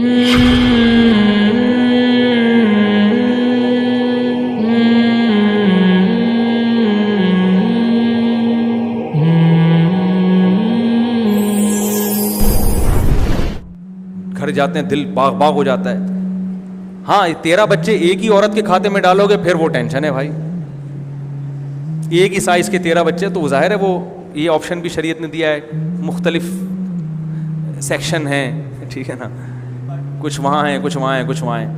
گھر جاتے ہیں دل باغ باغ ہو جاتا ہے. ہاں 13 بچے ایک ہی عورت کے کھاتے میں ڈالو گے پھر وہ ٹینشن ہے بھائی. ایک ہی سائز کے 13 بچے تو ظاہر ہے وہ یہ آپشن بھی شریعت نے دیا ہے, مختلف سیکشن ہیں, ٹھیک ہے نا, کچھ وہاں ہیں کچھ وہاں ہیں کچھ وہاں ہیں.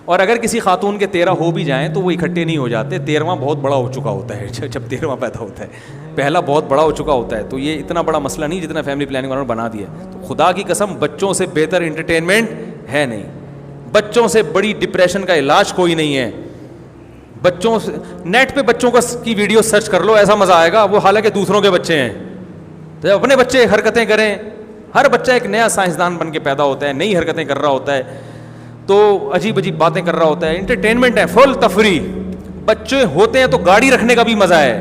اور اگر کسی خاتون کے 13 ہو بھی جائیں تو وہ اکٹھے نہیں ہو جاتے, 13واں بہت بڑا ہو چکا ہوتا ہے جب 13واں پیدا ہوتا ہے, پہلا بہت بڑا ہو چکا ہوتا ہے. تو یہ اتنا بڑا مسئلہ نہیں جتنا فیملی پلاننگ والوں نے بنا دیا. تو خدا کی قسم بچوں سے بہتر انٹرٹینمنٹ ہے نہیں, بچوں سے بڑی ڈپریشن کا علاج کوئی نہیں ہے. بچوں سے نیٹ پہ بچوں کی ویڈیو سرچ کر لو, ایسا مزہ آئے گا. وہ حالانکہ دوسروں کے بچے ہیں, تو اپنے بچے حرکتیں کریں. ہر بچہ ایک نیا سائنسدان بن کے پیدا ہوتا ہے, نئی حرکتیں کر رہا ہوتا ہے, تو عجیب عجیب باتیں کر رہا ہوتا ہے. انٹرٹینمنٹ ہے, فل تفریح. بچے ہوتے ہیں تو گاڑی رکھنے کا بھی مزہ ہے,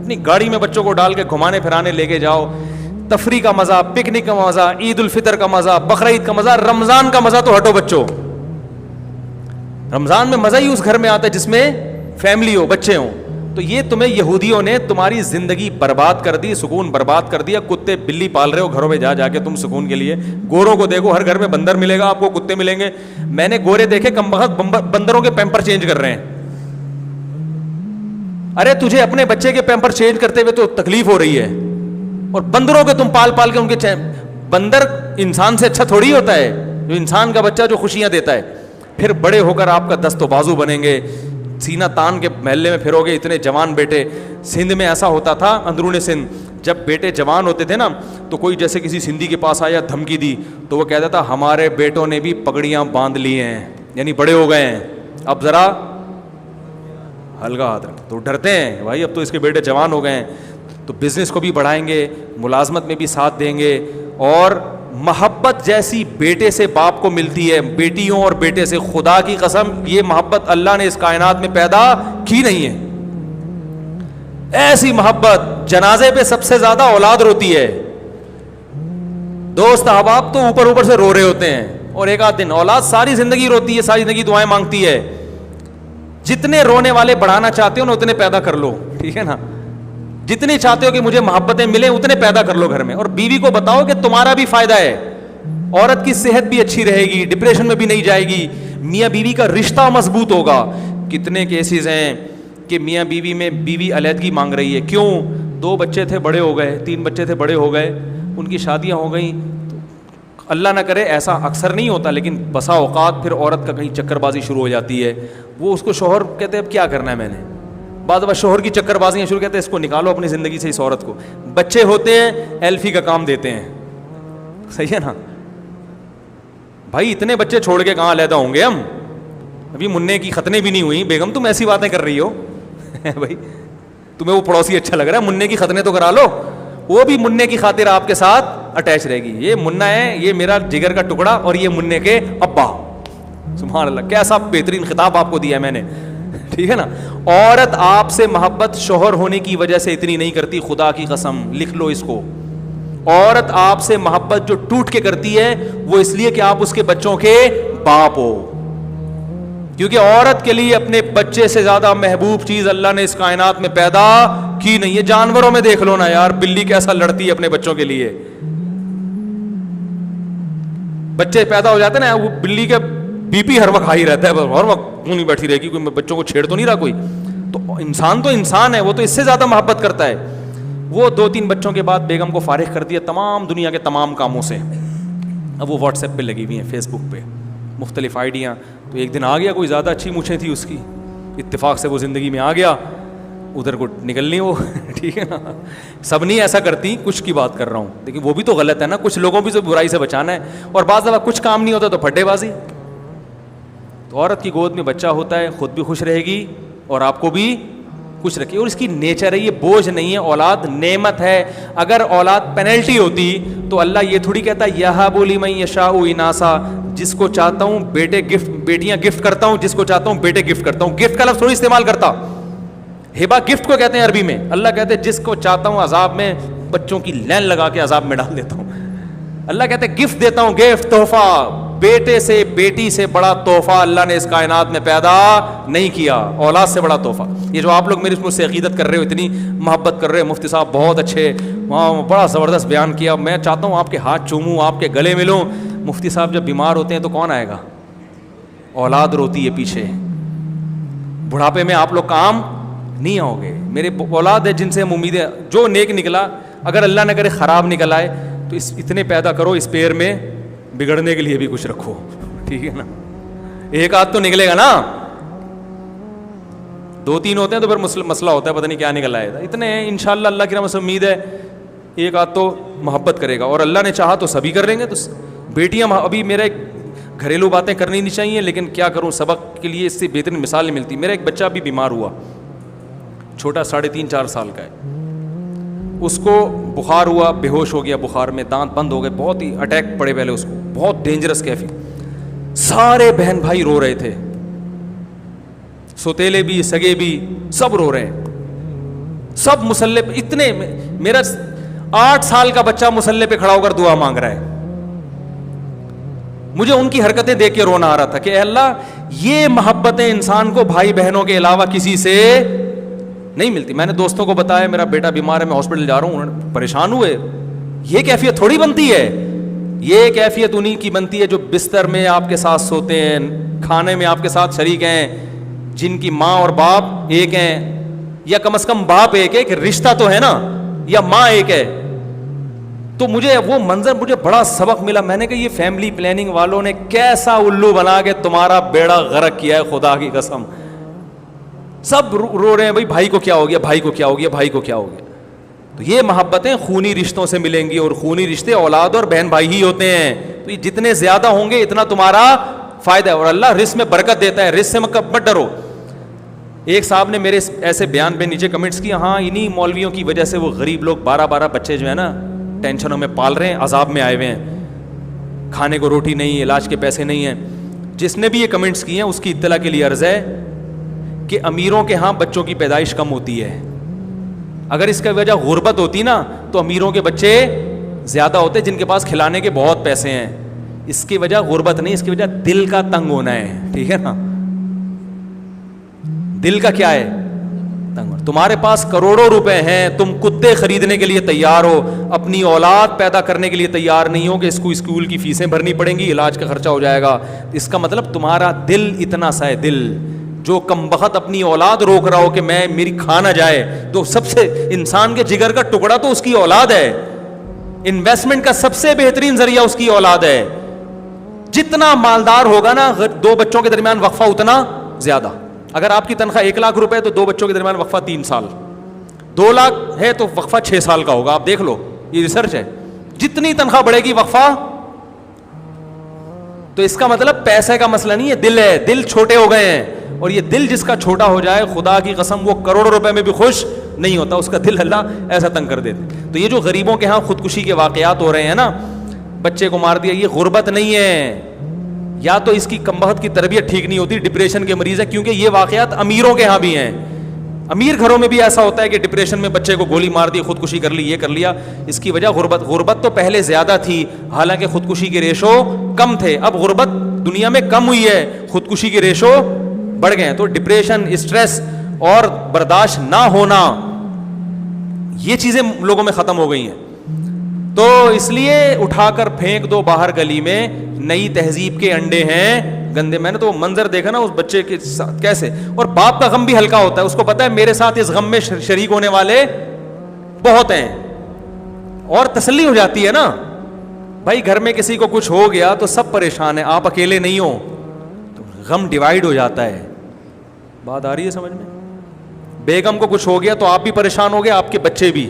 اپنی گاڑی میں بچوں کو ڈال کے گھمانے پھرانے لے کے جاؤ. تفریح کا مزہ, پکنک کا مزہ, عید الفطر کا مزہ, بقرعید کا مزہ, رمضان کا مزہ تو ہٹو بچوں. رمضان میں مزہ ہی اس گھر میں آتا ہے جس میں فیملی ہو, بچے ہوں. تو یہ تمہیں یہودیوں نے تمہاری زندگی برباد کر دی, سکون برباد کر دیا. کتے بلی پال رہے ہو گھروں میں جا کے تم سکون کے لیے. گوروں کو دیکھو, ہر گھر میں بندر ملے گا آپ کو, کتے ملیں گے. میں نے گورے دیکھے کم وقت بندروں کے پیمپر چینج کر رہے ہیں. ارے تجھے اپنے بچے کے پیمپر چینج کرتے ہوئے تو تکلیف ہو رہی ہے, اور بندروں کے تم پال پال کے ان کے بندر انسان سے اچھا تھوڑی ہوتا ہے, جو انسان کا بچہ جو خوشیاں دیتا ہے. پھر بڑے ہو کر آپ کا دست و بازو بنیں گے, سینہ تان کے محلے میں پھرو گے. اتنے جوان بیٹے سندھ میں ایسا ہوتا تھا, اندرون سندھ, جب بیٹے جوان ہوتے تھے نا تو کوئی جیسے کسی سندھی کے پاس آیا دھمکی دی تو وہ کہتا تھا ہمارے بیٹوں نے بھی پگڑیاں باندھ لی ہیں, یعنی بڑے ہو گئے ہیں, اب ذرا ہلکا ہاتھ رکھ. تو ڈرتے ہیں بھائی اب تو اس کے بیٹے جوان ہو گئے ہیں, تو بزنس کو بھی بڑھائیں گے, ملازمت میں بھی ساتھ دیں گے. اور محبت جیسی بیٹے سے باپ کو ملتی ہے, بیٹیوں اور بیٹے سے, خدا کی قسم یہ محبت اللہ نے اس کائنات میں پیدا کی نہیں ہے. ایسی محبت, جنازے پہ سب سے زیادہ اولاد روتی ہے. دوست احباب تو اوپر اوپر سے رو رہے ہوتے ہیں, اور ایک آدھ دن اولاد ساری زندگی روتی ہے, ساری زندگی دعائیں مانگتی ہے. جتنے رونے والے بڑھانا چاہتے ہو نا اتنے پیدا کر لو, ٹھیک ہے نا. جتنی چاہتے ہو کہ مجھے محبتیں ملیں اتنے پیدا کر لو گھر میں. اور بیوی کو بتاؤ کہ تمہارا بھی فائدہ ہے, عورت کی صحت بھی اچھی رہے گی, ڈپریشن میں بھی نہیں جائے گی, میاں بیوی کا رشتہ مضبوط ہوگا. کتنے کیسز ہیں کہ میاں بیوی میں بیوی علیحدگی مانگ رہی ہے. کیوں؟ 2 بچے تھے بڑے ہو گئے, 3 بچے تھے بڑے ہو گئے, ان کی شادیاں ہو گئیں. اللہ نہ کرے ایسا اکثر نہیں ہوتا, لیکن بسا اوقات پھر عورت کا کہیں چکر بازی شروع ہو جاتی ہے. وہ اس کو شوہر کہتے ہیں اب کیا کرنا ہے میں نے, بعد بار شوہر کی چکر بازیاں شروع کہتے ہیں اس کو نکالو اپنی زندگی سے اس عورت کو. بچے ہوتے ہیں ایلفی کا کام دیتے ہیں, صحیح ہے نا بھائی. اتنے بچے چھوڑ کے کہاں علیحدہ ہوں گے ہم, ابھی منع کی ختنیں بھی نہیں ہوئی. بیگم تم ایسی باتیں کر رہی ہو بھائی, تمہیں وہ پڑوسی اچھا لگ رہا ہے, منع کی ختنیں تو کرا لو, وہ بھی منع کی خاطر آپ کے ساتھ اٹیچ رہے گی. یہ منع ہے, یہ میرا جگر کا ٹکڑا, اور یہ منع کے ابا. سبحان اللہ, کیسا بہترین خطاب آپ کو دیا میں نے, ٹھیک ہے نا. عورت آپ سے محبت شوہر ہونے کی وجہ سے اتنی نہیں کرتی, خدا کی قسم لکھ لو اس کو. عورت آپ سے محبت جو ٹوٹ کے کرتی ہے وہ اس لیے کہ آپ اس کے بچوں کے باپ ہو. کیونکہ عورت کے لیے اپنے بچے سے زیادہ محبوب چیز اللہ نے اس کائنات میں پیدا کی نہیں ہے. جانوروں میں دیکھ لو نا یار, بلی کیسا لڑتی ہے اپنے بچوں کے لیے. بچے پیدا ہو جاتے ہیں نا, وہ بلی کے بی پی ہر وقت ہائی رہتا ہے, ہر وقت کیوں نہیں بیٹھی رہے گی, کوئی بچوں کو چھیڑ تو نہیں رہا کوئی. تو انسان ہے, وہ تو اس سے زیادہ محبت کرتا ہے. وہ 2-3 بچوں کے بعد بیگم کو فارغ کر دیا تمام دنیا کے تمام کاموں سے. اب وہ واٹس ایپ پہ لگی ہوئی ہیں, فیس بک پہ, مختلف آئیڈیاں. تو ایک دن آ گیا, کوئی زیادہ اچھی مونچھیں تھی اس کی, اتفاق سے وہ زندگی میں آ گیا, ادھر کو نکلنی وہ ٹھیک ہے نا. سب نہیں ایسا کرتی, کچھ کی بات کر رہا ہوں, لیکن وہ بھی تو غلط ہے نا. کچھ لوگوں بھی تو برائی سے بچانا ہے, اور بعض دفعہ کچھ کام نہیں ہوتا تو پھڈے بازی. تو عورت کی گود میں بچہ ہوتا ہے, خود بھی خوش رہے گی اور آپ کو بھی خوش رکھے, اور اس کی نیچر ہے, یہ بوجھ نہیں ہے. اولاد نعمت ہے. اگر اولاد پینلٹی ہوتی تو اللہ یہ تھوڑی کہتا یہب لمن یشاء اناسا, جس کو چاہتا ہوں بیٹیاں گفٹ کرتا ہوں, جس کو چاہتا ہوں بیٹے گفٹ کرتا ہوں. گفٹ کا لفظ تھوڑی استعمال کرتا, ہبا گفٹ کو کہتے ہیں عربی میں. اللہ کہتے ہیں جس کو چاہتا ہوں عذاب میں بچوں کی لین لگا کے عذاب میں ڈال دیتا ہوں. اللہ کہتے ہیں گفٹ دیتا ہوں, گفٹ تحفہ, بیٹے سے بیٹی سے بڑا تحفہ اللہ نے اس کائنات میں پیدا نہیں کیا, اولاد سے بڑا تحفہ. یہ جو آپ لوگ میری مجھ سے عقیدت کر رہے ہو, اتنی محبت کر رہے ہو, مفتی صاحب بہت اچھے, وہاں بڑا زبردست بیان کیا, میں چاہتا ہوں آپ کے ہاتھ چوموں, آپ کے گلے ملوں. مفتی صاحب جب بیمار ہوتے ہیں تو کون آئے گا؟ اولاد روتی ہے پیچھے. بڑھاپے میں آپ لوگ کام نہیں آؤ گے. میرے اولاد ہے جن سے ہم امیدیں, جو نیک نکلا, اگر اللہ نہ کرے خراب نکل آئے تو اتنے پیدا کرو, اس پیر میں بگڑنے کے لیے بھی کچھ رکھو, ٹھیک ہے نا. ایک آدھ تو نکلے گا نا, 2-3 ہوتے ہیں تو پھر مسئلہ ہوتا ہے, پتہ نہیں کیا نکل آئے گا. اتنے ہیں انشاءاللہ, اللہ کی رحمت سے امید ہے ایک آدھ تو محبت کرے گا, اور اللہ نے چاہا تو سبھی کر لیں گے. تو بیٹیاں, ابھی میرا ایک گھریلو باتیں کرنی نہیں چاہیے, لیکن کیا کروں, سبق کے لیے اس سے بہترین مثال نہیں ملتی. میرا ایک بچہ بھی بیمار ہوا, چھوٹا 3.5-4 سال کا ہے. اس کو بخار ہوا, بے ہوش ہو گیا بخار میں, دانت بند ہو گئے, بہت ہی اٹیک پڑے پہلے اس کو, بہت ڈینجرس کیفی. سارے بہن بھائی رو رہے تھے, سوتیلے بھی سگے بھی سب رو رہے ہیں, سب مسلح پہ. اتنے, میرا 8 سال کا بچہ مسلح پہ کھڑا ہو کر دعا مانگ رہا ہے. مجھے ان کی حرکتیں دیکھ کے رونا آ رہا تھا کہ اے اللہ, یہ محبتیں انسان کو بھائی بہنوں کے علاوہ کسی سے نہیں ملتی. میں نے دوستوں کو بتایا میرا بیٹا بیمار ہے, میں ہاسپٹل جا رہا ہوں, انہوں نے پریشان ہوئے. یہ کیفیت تھوڑی بنتی ہے, یہ کیفیت انہی کی بنتی ہے جو بستر میں آپ کے ساتھ سوتے ہیں, کھانے میں آپ کے ساتھ شریک ہیں, جن کی ماں اور باپ ایک ہیں, یا کم از کم باپ ایک ہے, کہ رشتہ تو ہے نا, یا ماں ایک ہے. تو مجھے وہ منظر, مجھے بڑا سبق ملا. میں نے کہا یہ فیملی پلاننگ والوں نے کیسا الو بنا کے تمہارا بیڑا غرق کیا ہے, خدا کی قسم. سب رو رہے ہیں, بھائی بھائی کو کیا ہو گیا, بھائی کو کیا ہو گیا, بھائی کو کیا ہو گیا. تو یہ محبتیں خونی رشتوں سے ملیں گی, اور خونی رشتے اولاد اور بہن بھائی ہی ہوتے ہیں. تو یہ جتنے زیادہ ہوں گے اتنا تمہارا فائدہ ہے, اور اللہ رزق میں برکت دیتا ہے, رزق سے مت ڈرو. ایک صاحب نے میرے ایسے بیان پہ نیچے کمنٹس کیا, ہاں انہی مولویوں کی وجہ سے وہ غریب لوگ 12 بچے جو ہے نا ٹینشنوں میں پال رہے ہیں, عذاب میں آئے ہوئے ہیں, کھانے کو روٹی نہیں, علاج کے پیسے نہیں ہیں. جس نے بھی یہ کمنٹس کیے ہیں اس کی اطلاع کے لیے عرض ہے کہ امیروں کے ہاں بچوں کی پیدائش کم ہوتی ہے. اگر اس کا وجہ غربت ہوتی نا تو امیروں کے بچے زیادہ ہوتے, جن کے پاس کھلانے کے بہت پیسے ہیں. اس کی وجہ غربت نہیں, اس کی وجہ دل کا تنگ ہونا ہے, ٹھیک ہے نا. دل کا کیا ہے تنگ. تمہارے پاس کروڑوں روپے ہیں, تم کتے خریدنے کے لیے تیار ہو, اپنی اولاد پیدا کرنے کے لیے تیار نہیں ہو کہ اس کو اسکول کی فیسیں بھرنی پڑیں گی, علاج کا خرچہ ہو جائے گا. اس کا مطلب تمہارا دل اتنا سا ہے. دل جو کم بخت اپنی اولاد روک رہا ہو کہ میں میری کھا نہ جائے, تو سب سے انسان کے جگر کا ٹکڑا تو اس کی اولاد ہے. انویسٹمنٹ کا سب سے بہترین ذریعہ اس کی اولاد ہے. جتنا مالدار ہوگا نا 2 بچوں کے درمیان وقفہ اتنا زیادہ. اگر آپ کی تنخواہ 1 لاکھ روپے ہے تو 2 بچوں کے درمیان وقفہ 3 سال, 2 لاکھ ہے تو وقفہ 6 سال کا ہوگا. آپ دیکھ لو, یہ ریسرچ ہے. جتنی تنخواہ بڑھے گی وقفہ. تو اس کا مطلب پیسے کا مسئلہ نہیں ہے, دل ہے. دل چھوٹے ہو گئے ہیں, اور یہ دل جس کا چھوٹا ہو جائے, خدا کی قسم وہ کروڑوں روپے میں بھی خوش نہیں ہوتا, اس کا دل اللہ ایسا تنگ کر دیتے. تو یہ جو غریبوں کے ہاں خودکشی کے واقعات ہو رہے ہیں نا, بچے کو مار دیا, یہ غربت نہیں ہے, یا تو اس کی کمبخت کی تربیت ٹھیک نہیں ہوتی, ڈپریشن کے مریض ہے. کیونکہ یہ واقعات امیروں کے ہاں بھی ہیں, امیر گھروں میں بھی ایسا ہوتا ہے کہ ڈپریشن میں بچے کو گولی مار دی, خودکشی کر لی, یہ کر لیا. اس کی وجہ غربت. غربت تو پہلے زیادہ تھی, حالانکہ خودکشی کے ریشو کم تھے. اب غربت دنیا میں کم ہوئی ہے, خودکشی کے ریشو بڑھ گئے ہیں. تو ڈپریشن, اسٹریس اور برداشت نہ ہونا, یہ چیزیں لوگوں میں ختم ہو گئی ہیں. تو اس لیے اٹھا کر پھینک دو باہر گلی میں, نئی تہذیب کے انڈے ہیں گندے. میں نے تو منظر دیکھا نا اس بچے کے ساتھ کیسے, اور باپ کا غم بھی ہلکا ہوتا ہے, اس کو پتا ہے میرے ساتھ اس غم میں شریک ہونے والے بہت ہیں, اور تسلی ہو جاتی ہے نا. بھائی گھر میں کسی کو کچھ ہو گیا تو سب پریشان ہیں, آپ اکیلے نہیں ہو, تو غم ڈیوائیڈ ہو جاتا ہے. بات آ رہی ہے سمجھ میں؟ بیگم کو کچھ ہو گیا تو آپ بھی پریشان ہو گئے, آپ کے بچے بھی,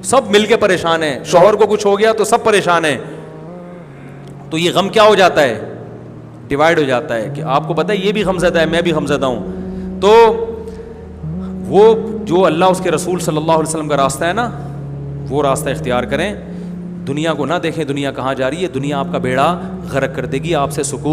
سب مل کے پریشان ہیں. شوہر کو کچھ ہو گیا تو سب پریشان ہیں. تو یہ غم کیا ہو جاتا ہے, ڈیوائیڈ ہو جاتا ہے, کہ آپ کو پتہ ہے یہ بھی غمزدہ ہے, میں بھی غمزدہ ہوں. تو وہ جو اللہ اس کے رسول صلی اللہ علیہ وسلم کا راستہ ہے نا, وہ راستہ اختیار کریں. دنیا کو نہ دیکھیں دنیا کہاں جا رہی ہے, دنیا آپ کا بیڑا غرق کر دے گی, آپ سے سکون